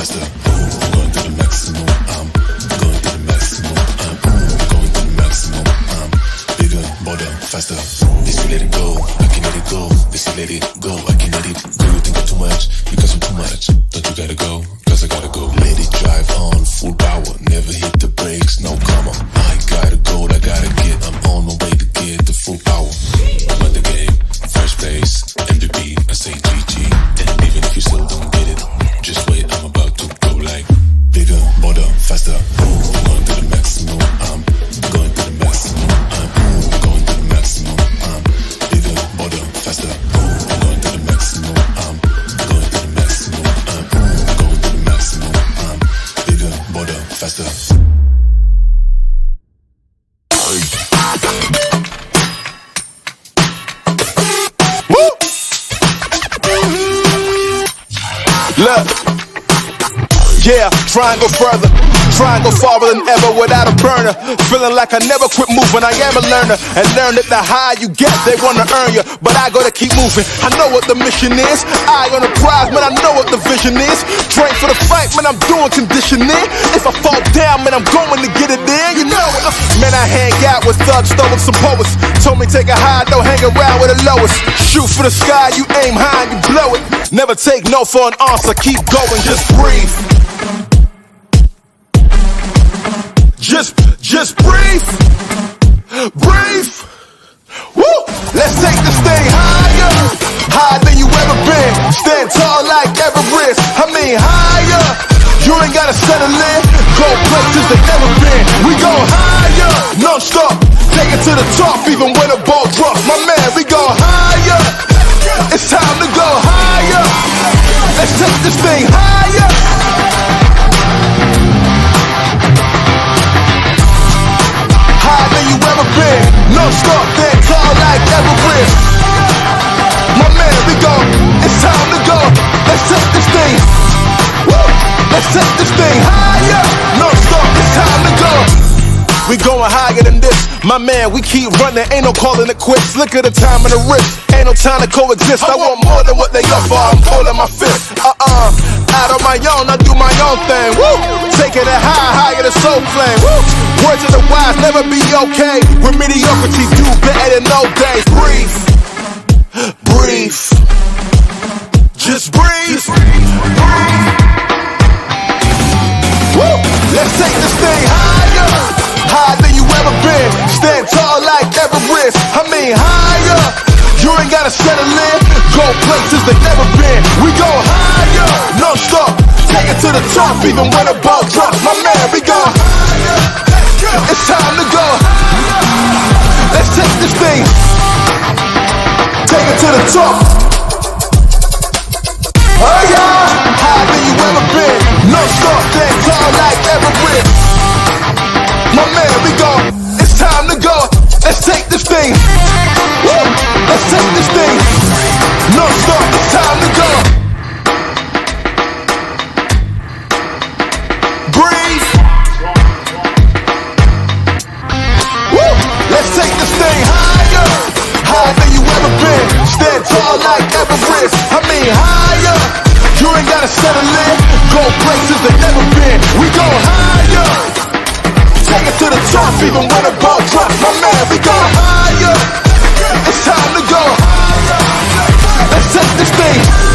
faster. Ooh, going to the maximum. I'm going to the maximum. I'm going to the maximum. I'm bigger, bolder, faster. This you let it go, I can let it go. This you let it go, I can let it go. You think I'm too much, because I'm too much. Don't you gotta go, cause I gotta go. Let it drive on full power, never hit the brakes, no comma. I gotta go, I gotta get. I'm on my way to get the full power. I'm at the game, first place, MVP. I say GG, and even if you still don't get it, just wait, I'm about to go like bigger, bolder, faster. Ooh, going to the maximum. I'm going to the maximum. I'm going to the maximum. I'm bigger, bolder, faster. Ooh, going to the maximum. I'm going to the maximum. I'm going to the maximum. I'm bigger, bolder, faster. Look, yeah, try and go further, try and go farther than ever without a burner. Feeling like I never quit moving, I am a learner. And learn that the higher you get, they wanna earn you. But I gotta keep moving, I know what the mission is. Eye on the prize, man, I know what the vision is. Train for the fight, man, I'm doing conditioning. If I fall down, man, I'm going to get it in, you know it. Man, I hang out with thugs, stolen some poets. Told me take a high, don't hang around with the lowest. Shoot for the sky, you aim high and you blow it. Never take no for an answer, keep going, just breathe. Just breathe. Breathe. Woo! Let's take this thing higher. Higher than you ever been. Stand tall like Everest. I mean higher. You ain't gotta settle in. Go places they never been. We go higher. Non-stop. Take it to the top even when the ball drops. My man, we go higher. It's time to go higher. Let's take this thing higher. Higher than you ever been. Non-stop, then tall like Everest. My man, we go. It's time to go. Let's take this thing. Woo! Let's take this thing higher. Non-stop, it's time to go. We going higher than this. My man, we keep running, ain't no calling it quits. Look at the time and the risk. Ain't no time to coexist. I want more than what they offer. I'm holding my fist. Out on my own, I do my own thing. Woo! Taking it higher than soul flame. Woo! Words of the wise, never be okay. With mediocrity, do better than no days. Breathe. Breathe. Just breathe. Woo! Let's take this thing higher. Higher than you ever been. Stand tall like Everest. I mean higher. You ain't gotta settle in. Go places they never been. We go higher. No stop. Take it to the top even when the ball drops. My man, we go higher. It's time to go. Let's take this thing. Take it to the top. Oh yeah. Higher than you ever been. No stop. Stand tall like Everest. My man, we go. It's time to go. Let's take this thing. Woo! Let's take this thing. No stop. It's time to go. Breathe. Woo! Let's take this thing higher. Higher than you ever been. Stand tall like Everest. I mean higher. You ain't gotta settle in. Go places they never been. We go higher. Take it to the top even when the ball drops. My man, we go higher. It's time to go. Let's take this thing.